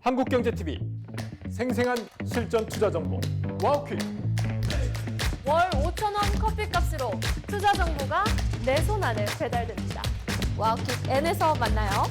한국경제TV 생생한 실전 투자 정보 와우퀴. 월 5,000원 커피값으로 투자 정보가 내 손 안에 배달됩니다. 와우킥 N에서 만나요.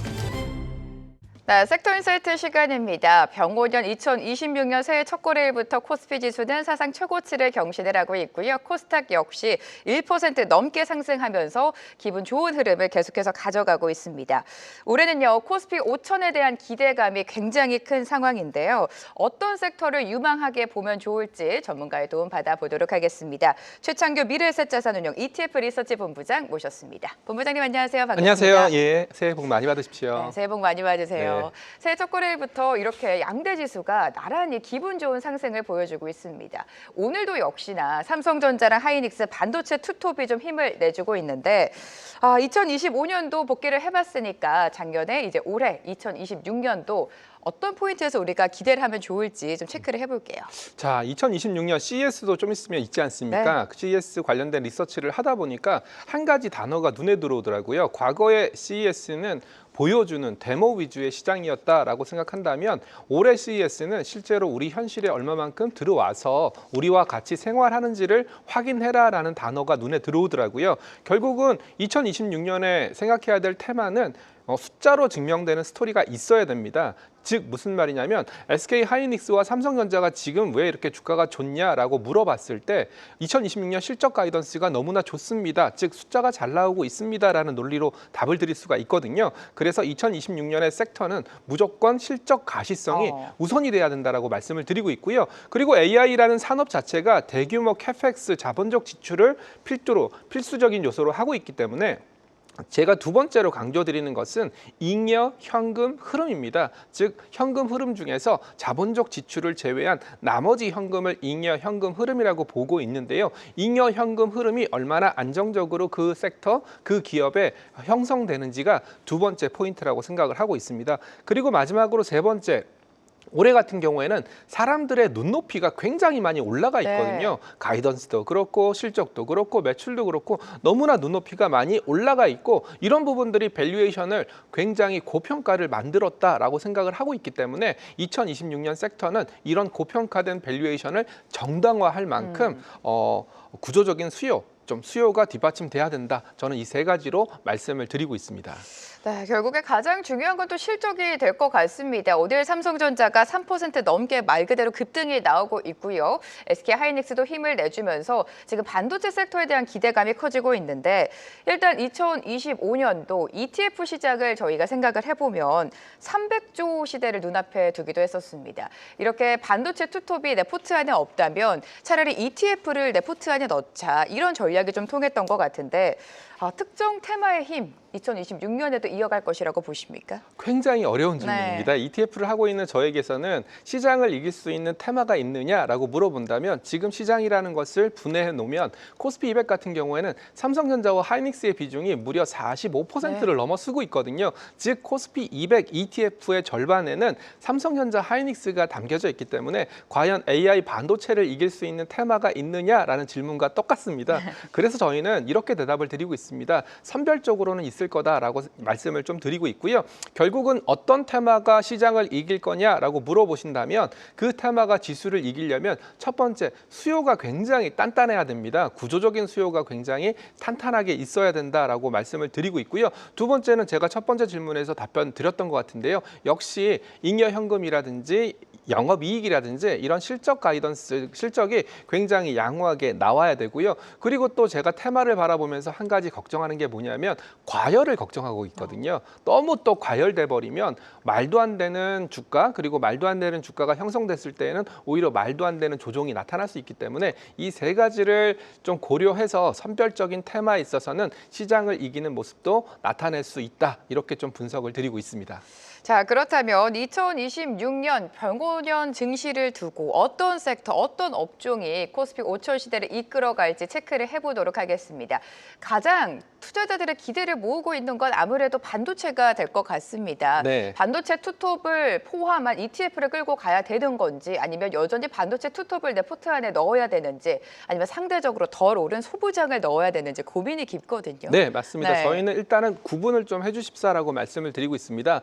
네, 섹터 인사이트 시간입니다. 병오년 2026년 새해 첫 거래일부터 코스피 지수는 사상 최고치를 경신을 하고 있고요. 코스닥 역시 1% 넘게 상승하면서 기분 좋은 흐름을 계속해서 가져가고 있습니다. 올해는요, 코스피 5천에 대한 기대감이 굉장히 큰 상황인데요. 어떤 섹터를 유망하게 보면 좋을지 전문가의 도움 받아보도록 하겠습니다. 최창규 미래에셋자산운용 ETF 리서치 본부장 모셨습니다. 본부장님 안녕하세요. 반갑습니다. 안녕하세요. 예, 새해 복 많이 받으십시오. 네, 새해 복 많이 받으세요. 네. 새해 첫 거래일부터 이렇게 양대 지수가 나란히 기분 좋은 상승을 보여주고 있습니다. 오늘도 역시나 삼성전자랑 하이닉스 반도체 투톱이 좀 힘을 내주고 있는데 2025년도 복귀를 해봤으니까 작년에 이제 올해 2026년도 어떤 포인트에서 우리가 기대를 하면 좋을지 좀 체크를 해볼게요. 자, 2026년 CES도 좀 있으면 있지 않습니까? 네. 그 CES 관련된 리서치를 하다 보니까 한 가지 단어가 눈에 들어오더라고요. 과거의 CES는 보여주는 데모 위주의 시장이었다라고 생각한다면 올해 CES는 실제로 우리 현실에 얼마만큼 들어와서 우리와 같이 생활하는지를 확인해라라는 단어가 눈에 들어오더라고요. 결국은 2026년에 생각해야 될 테마는 숫자로 증명되는 스토리가 있어야 됩니다. 즉 무슨 말이냐면 SK 하이닉스와 삼성전자가 지금 왜 이렇게 주가가 좋냐라고 물어봤을 때 2026년 실적 가이던스가 너무나 좋습니다. 즉 숫자가 잘 나오고 있습니다라는 논리로 답을 드릴 수가 있거든요. 그래서 2026년의 sek터는 무조건 실적 가시성이 우선이 돼야 된다라고 말씀을 드리고 있고요. 그리고 AI라는 산업 자체가 대규모 캐펙스 자본적 지출을 필수적인 요소로 하고 있기 때문에 제가 두 번째로 강조드리는 것은 잉여 현금 흐름입니다. 즉 현금 흐름 중에서 자본적 지출을 제외한 나머지 현금을 잉여 현금 흐름이라고 보고 있는데요. 잉여 현금 흐름이 얼마나 안정적으로 그 섹터, 그 기업에 형성되는지가 두 번째 포인트라고 생각을 하고 있습니다. 그리고 마지막으로 세 번째, 올해 같은 경우에는 사람들의 눈높이가 굉장히 많이 올라가 있거든요. 네. 가이던스도 그렇고 실적도 그렇고 매출도 그렇고 너무나 눈높이가 많이 올라가 있고 이런 부분들이 밸류에이션을 굉장히 고평가를 만들었다라고 생각을 하고 있기 때문에 2026년 섹터는 이런 고평가된 밸류에이션을 정당화할 만큼 구조적인 수요가 뒷받침돼야 된다. 저는 이 세 가지로 말씀을 드리고 있습니다. 네, 결국에 가장 중요한 건 또 실적이 될 것 같습니다. 오늘 삼성전자가 3% 넘게 말 그대로 급등이 나오고 있고요. SK 하이닉스도 힘을 내주면서 지금 반도체 섹터에 대한 기대감이 커지고 있는데 일단 2025년도 ETF 시장을 저희가 생각을 해보면 300조 시대를 눈앞에 두기도 했었습니다. 이렇게 반도체 투톱이 내 포트 안에 없다면 차라리 ETF를 내 포트 안에 넣자 이런 전략이 좀 통했던 것 같은데 특정 테마의 힘 2026년에도 이어갈 것이라고 보십니까? 굉장히 어려운 질문입니다. 네. ETF를 하고 있는 저에게서는 시장을 이길 수 있는 테마가 있느냐라고 물어본다면 지금 시장이라는 것을 분해해 놓으면 코스피 200 같은 경우에는 삼성전자와 하이닉스의 비중이 무려 45%를 넘어서고 있거든요. 즉 코스피 200 ETF의 절반에는 삼성전자, 하이닉스가 담겨져 있기 때문에 과연 AI 반도체를 이길 수 있는 테마가 있느냐라는 질문과 똑같습니다. 그래서 저희는 이렇게 대답을 드리고 있습니다. 선별적으로는 있을 거다라고 말씀을 좀 드리고 있고요. 결국은 어떤 테마가 시장을 이길 거냐라고 물어보신다면 그 테마가 지수를 이기려면 첫 번째, 수요가 굉장히 단단해야 됩니다. 구조적인 수요가 굉장히 탄탄하게 있어야 된다라고 말씀을 드리고 있고요. 두 번째는 제가 첫 번째 질문에서 답변 드렸던 것 같은데요. 역시 잉여 현금이라든지 영업이익이라든지 이런 실적 가이던스, 실적이 굉장히 양호하게 나와야 되고요. 그리고 또 제가 테마를 바라보면서 한 가지 걱정하는 게 뭐냐면 과열을 걱정하고 있거든요. 너무 또 과열돼 버리면 말도 안 되는 주가 그리고 말도 안 되는 주가가 형성됐을 때에는 오히려 말도 안 되는 조정이 나타날 수 있기 때문에 이 세 가지를 좀 고려해서 선별적인 테마에 있어서는 시장을 이기는 모습도 나타낼 수 있다. 이렇게 좀 분석을 드리고 있습니다. 자, 그렇다면 2026년 병오년 증시를 두고 어떤 섹터, 어떤 업종이 코스피 5천 시대를 이끌어갈지 체크를 해보도록 하겠습니다. 가장 투자자들의 기대를 모으고 있는 건 아무래도 반도체가 될 것 같습니다. 네. 반도체 투톱을 포함한 ETF를 끌고 가야 되는 건지 아니면 여전히 반도체 투톱을 내 포트 안에 넣어야 되는지 아니면 상대적으로 덜 오른 소부장을 넣어야 되는지 고민이 깊거든요. 네, 맞습니다. 네. 저희는 일단은 구분을 좀 해주십사라고 말씀을 드리고 있습니다.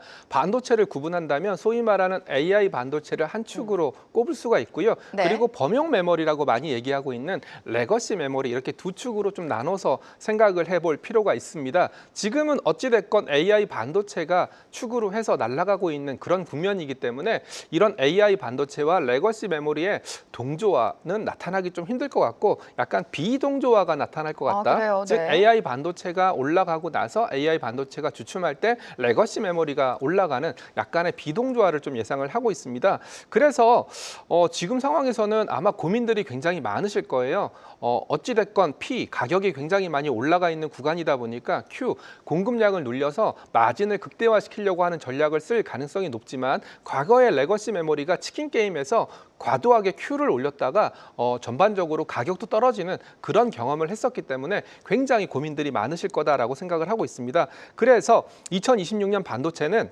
반도체를 구분한다면 소위 말하는 AI 반도체를 한 축으로 꼽을 수가 있고요. 네. 그리고 범용 메모리라고 많이 얘기하고 있는 레거시 메모리 이렇게 두 축으로 좀 나눠서 생각을 해볼 필요가 있습니다. 지금은 어찌됐건 AI 반도체가 축으로 해서 날아가고 있는 그런 국면이기 때문에 이런 AI 반도체와 레거시 메모리의 동조화는 나타나기 좀 힘들 것 같고 약간 비동조화가 나타날 것 같다. 그래요? 즉 네. AI 반도체가 올라가고 나서 AI 반도체가 주춤할 때 레거시 메모리가 올라가는 약간의 비동조화를 좀 예상을 하고 있습니다. 그래서 지금 상황에서는 아마 고민들이 굉장히 많으실 거예요. 어찌됐건 P 가격이 굉장히 많이 올라가 있는 구간이다 보니까 Q 공급량을 눌려서 마진을 극대화시키려고 하는 전략을 쓸 가능성이 높지만 과거의 레거시 메모리가 치킨 게임에서 과도하게 Q를 올렸다가 전반적으로 가격도 떨어지는 그런 경험을 했었기 때문에 굉장히 고민들이 많으실 거다라고 생각을 하고 있습니다. 그래서 2026년 반도체는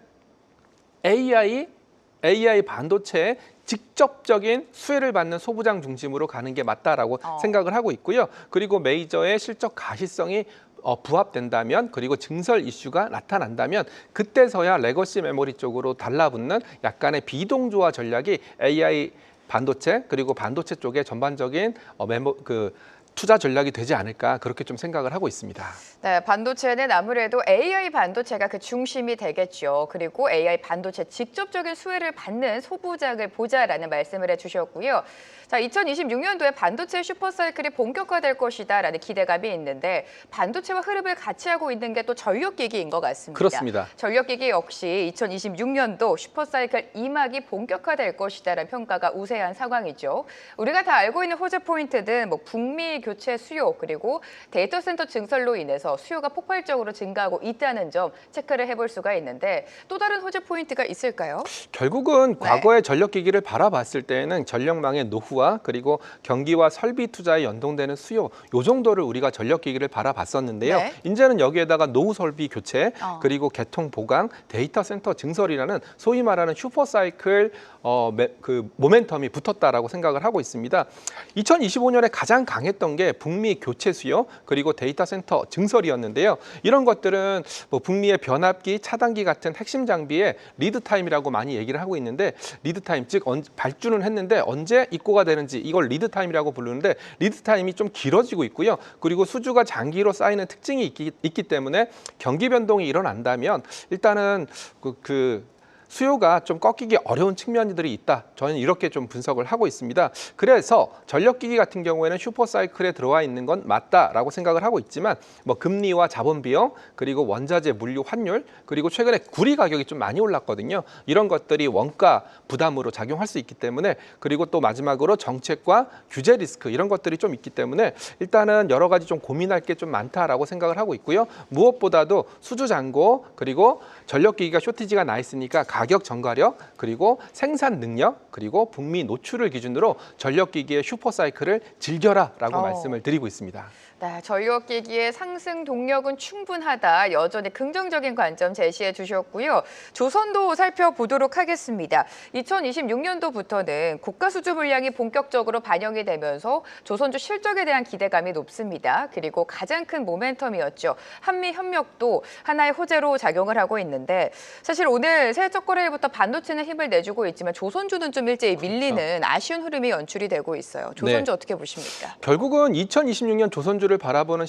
AI 반도체의 직접적인 수혜를 받는 소부장 중심으로 가는 게 맞다라고 생각을 하고 있고요. 그리고 메이저의 실적 가시성이 부합된다면 그리고 증설 이슈가 나타난다면 그때서야 레거시 메모리 쪽으로 달라붙는 약간의 비동조화 전략이 AI 반도체 그리고 반도체 쪽의 전반적인 투자 전략이 되지 않을까 그렇게 좀 생각을 하고 있습니다. 네, 반도체는 아무래도 AI 반도체가 그 중심이 되겠죠. 그리고 AI 반도체 직접적인 수혜를 받는 소부장을 보자라는 말씀을 해주셨고요. 자, 2026년도에 반도체 슈퍼사이클이 본격화될 것이다라는 기대감이 있는데 반도체와 흐름을 같이 하고 있는 게 또 전력기기인 것 같습니다. 그렇습니다. 전력기기 역시 2026년도 슈퍼사이클 2막이 본격화될 것이다라는 평가가 우세한 상황이죠. 우리가 다 알고 있는 호재 포인트는 북미 교체 수요 그리고 데이터 센터 증설로 인해서 수요가 폭발적으로 증가하고 있다는 점 체크를 해볼 수가 있는데 또 다른 호재 포인트가 있을까요? 결국은 과거의 전력기기를 바라봤을 때는 전력망의 노후와 그리고 경기와 설비 투자에 연동되는 수요 요 정도를 우리가 전력기기를 바라봤었는데요. 네. 이제는 여기에다가 노후 설비 교체 그리고 개통 보강, 데이터 센터 증설이라는 소위 말하는 슈퍼사이클 모멘텀이 붙었다라고 생각을 하고 있습니다. 2025년에 가장 강했던 게 북미 교체 수요 그리고 데이터 센터 증설이었는데요. 이런 것들은 북미의 변압기, 차단기 같은 핵심 장비의 리드 타임이라고 많이 얘기를 하고 있는데 리드 타임 즉 발주는 했는데 언제 입고가 되는지 이걸 리드 타임이라고 부르는데 리드 타임이 좀 길어지고 있고요. 그리고 수주가 장기로 쌓이는 특징이 있기 때문에 경기 변동이 일어난다면 일단은 수요가 좀 꺾이기 어려운 측면들이 있다. 저는 이렇게 좀 분석을 하고 있습니다. 그래서 전력기기 같은 경우에는 슈퍼사이클에 들어와 있는 건 맞다라고 생각을 하고 있지만 금리와 자본 비용 그리고 원자재 물류 환율 그리고 최근에 구리 가격이 좀 많이 올랐거든요. 이런 것들이 원가 부담으로 작용할 수 있기 때문에 그리고 또 마지막으로 정책과 규제 리스크 이런 것들이 좀 있기 때문에 일단은 여러 가지 좀 고민할 게 좀 많다라고 생각을 하고 있고요. 무엇보다도 수주 잔고 그리고 전력기기가 쇼티지가 나 있으니까 가격 전가력 그리고 생산 능력 그리고 북미 노출을 기준으로 전력기기의 슈퍼사이클을 즐겨라라고 말씀을 드리고 있습니다. 네, 전력기기의 상승 동력은 충분하다. 여전히 긍정적인 관점 제시해 주셨고요. 조선도 살펴보도록 하겠습니다. 2026년도부터는 고가 수주 물량이 본격적으로 반영이 되면서 조선주 실적에 대한 기대감이 높습니다. 그리고 가장 큰 모멘텀이었죠. 한미 협력도 하나의 호재로 작용을 하고 있는데 사실 오늘 새 첫 거래일부터 반도체는 힘을 내주고 있지만 조선주는 좀 일제히 밀리는 아쉬운 흐름이 연출이 되고 있어요. 조선주 어떻게 보십니까? 결국은 2026년 조선주를 바라보는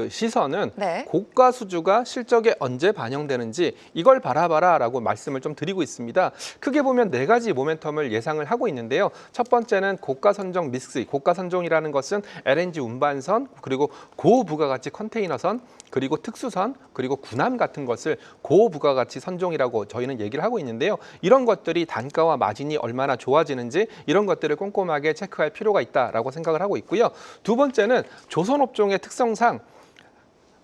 시선은 고가 수주가 실적에 언제 반영되는지 이걸 바라봐라라고 말씀을 좀 드리고 있습니다. 크게 보면 네 가지 모멘텀을 예상을 하고 있는데요. 첫 번째는 고가 선정 믹스, 고가 선정이라는 것은 LNG 운반선, 그리고 고부가가치 컨테이너선, 그리고 특수선, 그리고 군함 같은 것을 고부가가치 선종이라고 저희는 얘기를 하고 있는데요. 이런 것들이 단가와 마진이 얼마나 좋아지는지 이런 것들을 꼼꼼하게 체크할 필요가 있다라고 생각을 하고 있고요. 두 번째는 조선업종의 특성상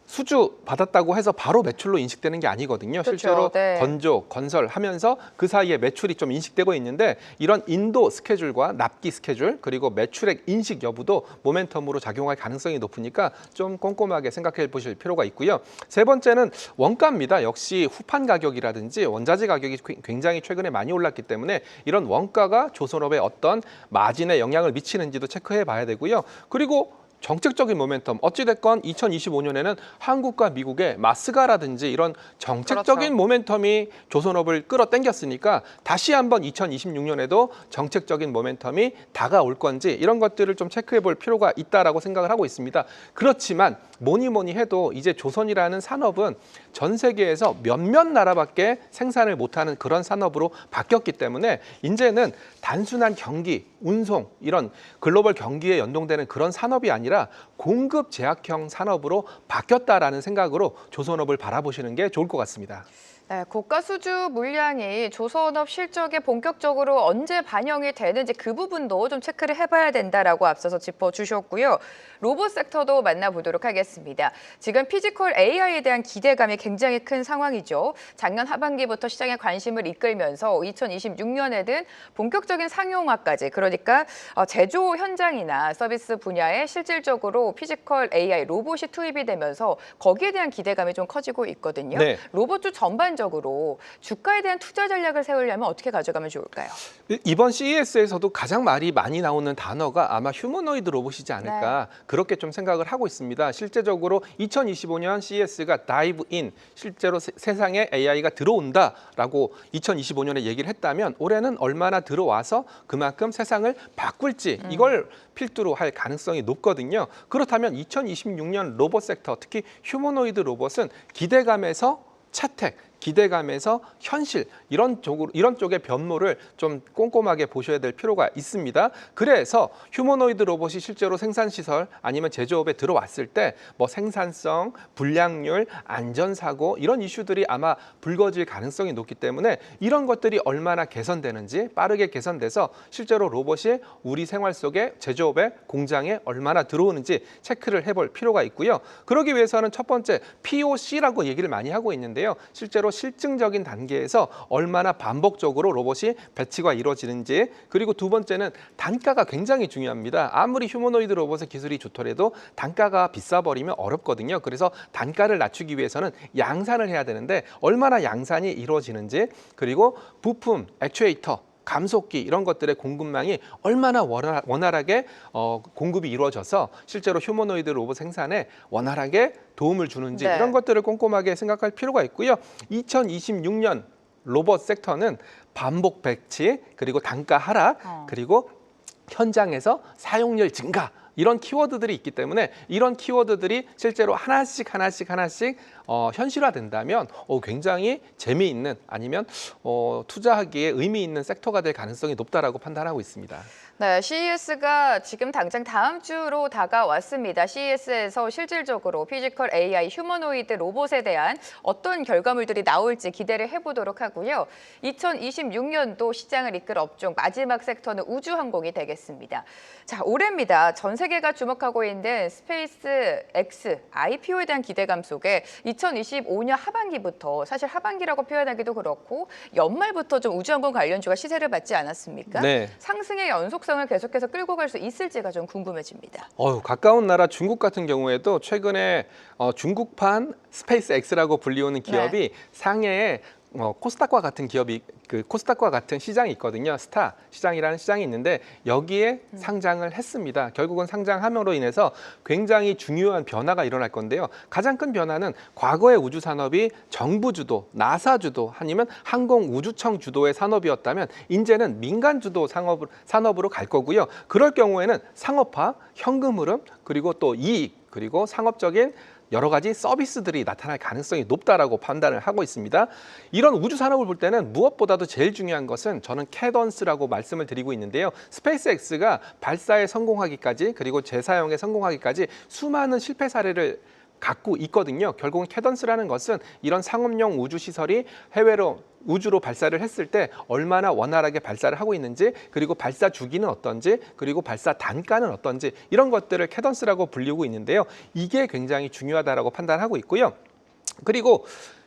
수주 받았다고 해서 바로 매출로 인식되는 게 아니거든요. 실제로 건조, 건설하면서 그 사이에 매출이 좀 인식되고 있는데 이런 인도 스케줄과 납기 스케줄 그리고 매출액 인식 여부도 모멘텀으로 작용할 가능성이 높으니까 좀 꼼꼼하게 생각해 보실 필요가 있고요. 세 번째는 원가입니다. 역시 후판 가격이라든지 원자재 가격이 굉장히 최근에 많이 올랐기 때문에 이런 원가가 조선업에 어떤 마진에 영향을 미치는지도 체크해 봐야 되고요. 그리고 정책적인 모멘텀, 어찌됐건 2025년에는 한국과 미국의 마스가라든지 이런 정책적인 모멘텀이 조선업을 끌어당겼으니까 다시 한번 2026년에도 정책적인 모멘텀이 다가올 건지 이런 것들을 좀 체크해 볼 필요가 있다라고 생각을 하고 있습니다. 그렇지만 뭐니 해도 이제 조선이라는 산업은 전 세계에서 몇몇 나라밖에 생산을 못하는 그런 산업으로 바뀌었기 때문에 이제는 단순한 경기, 운송 이런 글로벌 경기에 연동되는 그런 산업이 아니라 공급 제약형 산업으로 바뀌었다라는 생각으로 조선업을 바라보시는 게 좋을 것 같습니다. 네, 고가 수주 물량이 조선업 실적에 본격적으로 언제 반영이 되는지 그 부분도 좀 체크를 해봐야 된다라고 앞서서 짚어주셨고요. 로봇 섹터도 만나보도록 하겠습니다. 지금 피지컬 AI에 대한 기대감이 굉장히 큰 상황이죠. 작년 하반기부터 시장의 관심을 이끌면서 2026년에는 본격적인 상용화까지, 그러니까 제조 현장이나 서비스 분야에 실질적으로 피지컬 AI 로봇이 투입이 되면서 거기에 대한 기대감이 좀 커지고 있거든요. 네. 로봇주 전반적으로 주가에 대한 투자 전략을 세우려면 어떻게 가져가면 좋을까요? 이번 CES에서도 가장 말이 많이 나오는 단어가 아마 휴머노이드 로봇이지 않을까 그렇게 좀 생각을 하고 있습니다. 실제적으로 2025년 CES가 다이브 인, 실제로 세상에 AI가 들어온다라고 2025년에 얘기를 했다면 올해는 얼마나 들어와서 그만큼 세상을 바꿀지 이걸 필두로 할 가능성이 높거든요. 그렇다면 2026년 로봇 섹터, 특히 휴머노이드 로봇은 기대감에서 차택, 기대감에서 현실 이런 쪽의 변모를 좀 꼼꼼하게 보셔야 될 필요가 있습니다. 그래서 휴머노이드 로봇이 실제로 생산 시설 아니면 제조업에 들어왔을 때 뭐 생산성, 불량률, 안전사고 이런 이슈들이 아마 불거질 가능성이 높기 때문에 이런 것들이 얼마나 개선되는지 빠르게 개선돼서 실제로 로봇이 우리 생활 속에 제조업에 공장에 얼마나 들어오는지 체크를 해볼 필요가 있고요. 그러기 위해서는 첫 번째 POC라고 얘기를 많이 하고 있는데요. 실제로 실증적인 단계에서 얼마나 반복적으로 로봇이 배치가 이루어지는지, 그리고 두 번째는 단가가 굉장히 중요합니다. 아무리 휴머노이드 로봇의 기술이 좋더라도 단가가 비싸버리면 어렵거든요. 그래서 단가를 낮추기 위해서는 양산을 해야 되는데 얼마나 양산이 이루어지는지, 그리고 부품, 액추에이터, 감속기 이런 것들의 공급망이 얼마나 원활하게 공급이 이루어져서 실제로 휴머노이드 로봇 생산에 원활하게 도움을 주는지 이런 것들을 꼼꼼하게 생각할 필요가 있고요. 2026년 로봇 섹터는 반복 배치, 그리고 단가 하락, 그리고 현장에서 사용률 증가 이런 키워드들이 있기 때문에 이런 키워드들이 실제로 하나씩 현실화된다면 굉장히 재미있는 아니면 투자하기에 의미 있는 섹터가 될 가능성이 높다라고 판단하고 있습니다. 네, CES가 지금 당장 다음 주로 다가왔습니다. CES에서 실질적으로 피지컬 AI, 휴머노이드 로봇에 대한 어떤 결과물들이 나올지 기대를 해보도록 하고요. 2026년도 시장을 이끌 업종 마지막 섹터는 우주항공이 되겠습니다. 자, 올해입니다. 전 세계가 주목하고 있는 스페이스 X IPO에 대한 기대감 속에 2025년 하반기부터, 사실 하반기라고 표현하기도 그렇고 연말부터 좀 우주항공 관련주가 시세를 받지 않았습니까? 네. 상승의 연속성을 계속해서 끌고 갈 수 있을지가 좀 궁금해집니다. 가까운 나라 중국 같은 경우에도 최근에 중국판 스페이스 X라고 불리우는 기업이 상해에 코스닥과 같은 기업이 코스닥과 같은 시장이 있거든요. 스타 시장이라는 시장이 있는데 여기에 상장을 했습니다. 결국은 상장함으로 인해서 굉장히 중요한 변화가 일어날 건데요. 가장 큰 변화는 과거의 우주 산업이 정부 주도, 나사 주도 아니면 항공우주청 주도의 산업이었다면 이제는 민간 주도 산업으로 갈 거고요. 그럴 경우에는 상업화, 현금 흐름, 그리고 또 이익, 그리고 상업적인 여러 가지 서비스들이 나타날 가능성이 높다라고 판단을 하고 있습니다. 이런 우주 산업을 볼 때는 무엇보다도 제일 중요한 것은 저는 캐던스라고 말씀을 드리고 있는데요. 스페이스X가 발사에 성공하기까지 그리고 재사용에 성공하기까지 수많은 실패 사례를 갖고 있거든요. 결국은 캐던스라는 것은 이런 상업용 우주 시설이 해외로 우주로 발사를 했을 때 얼마나 원활하게 발사를 하고 있는지, 그리고 발사 주기는 어떤지, 그리고 발사 단가는 어떤지 이런 것들을 캐던스라고 불리고 있는데요. 이게 굉장히 중요하다라고 판단하고 있고요. 그리고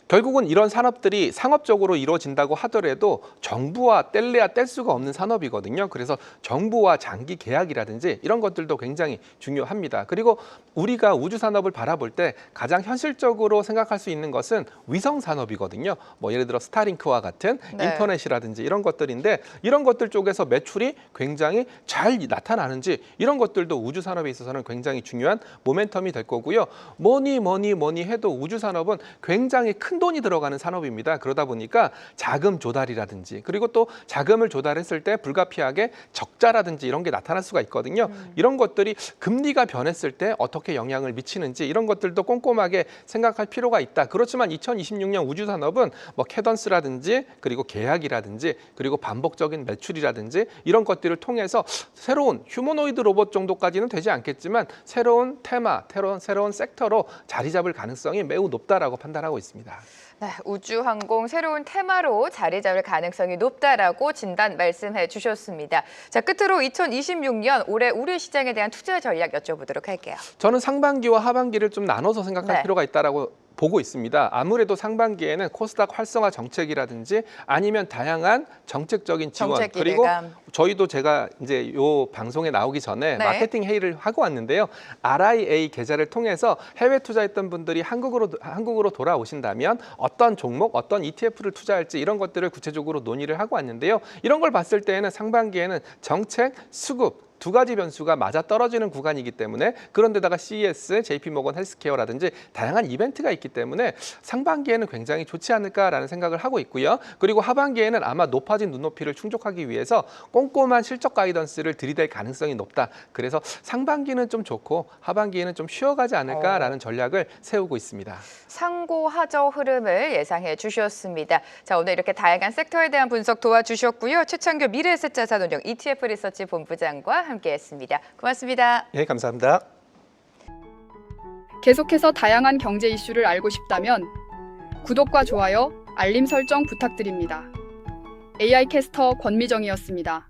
결국은 이런 산업들이 상업적으로 이루어진다고 하더라도 정부와 뗄래야 뗄 수가 없는 산업이거든요. 그래서 정부와 장기 계약이라든지 이런 것들도 굉장히 중요합니다. 그리고 우리가 우주 산업을 바라볼 때 가장 현실적으로 생각할 수 있는 것은 위성 산업이거든요. 뭐 예를 들어 스타링크와 같은 네. 인터넷이라든지 이런 것들인데 이런 것들 쪽에서 매출이 굉장히 잘 나타나는지 이런 것들도 우주 산업에 있어서는 굉장히 중요한 모멘텀이 될 거고요. 뭐니 해도 우주 산업은 굉장히 큰 돈이 들어가는 산업입니다. 그러다 보니까 자금 조달이라든지 그리고 또 자금을 조달했을 때 불가피하게 적자라든지 이런 게 나타날 수가 있거든요. 이런 것들이 금리가 변했을 때 어떻게 영향을 미치는지 이런 것들도 꼼꼼하게 생각할 필요가 있다. 그렇지만 2026년 우주 산업은 뭐 캐던스라든지 그리고 계약이라든지 그리고 반복적인 매출이라든지 이런 것들을 통해서 새로운 휴머노이드 로봇 정도까지는 되지 않겠지만 새로운 테마, 새로운 섹터로 자리 잡을 가능성이 매우 높다라고 판단하고 있습니다. 네, 우주항공 새로운 테마로 자리 잡을 가능성이 높다라고 진단 말씀해 주셨습니다. 자, 끝으로 2026년 올해 우리 시장에 대한 투자 전략 여쭤보도록 할게요. 저는 상반기와 하반기를 좀 나눠서 생각할 네. 필요가 있다라고 보고 있습니다. 아무래도 상반기에는 코스닥 활성화 정책이라든지 아니면 다양한 정책적인 지원 정책 그리고 기대감. 저희도 제가 이제 요 방송에 나오기 전에 네. 마케팅 회의를 하고 왔는데요. RIA 계좌를 통해서 해외 투자했던 분들이 한국으로 돌아오신다면 어떤 종목, 어떤 ETF를 투자할지 이런 것들을 구체적으로 논의를 하고 왔는데요. 이런 걸 봤을 때에는 상반기에는 정책, 수급 두 가지 변수가 맞아 떨어지는 구간이기 때문에 그런데다가 CES, JP모건 헬스케어라든지 다양한 이벤트가 있기 때문에 상반기에는 굉장히 좋지 않을까라는 생각을 하고 있고요. 그리고 하반기에는 아마 높아진 눈높이를 충족하기 위해서 꼼꼼한 실적 가이던스를 들이댈 가능성이 높다. 그래서 상반기는 좀 좋고 하반기에는 좀 쉬어가지 않을까라는 전략을 세우고 있습니다. 상고하저 흐름을 예상해 주셨습니다. 자, 오늘 이렇게 다양한 섹터에 대한 분석 도와주셨고요. 최창규 미래에셋자산운용 ETF 리서치 본부장과 함께했습니다. 고맙습니다. 네, 감사합니다. 계속해서 다양한 경제 이슈를 알고 싶다면 구독과 좋아요, 알림 설정 부탁드립니다. AI 캐스터 권미정이었습니다.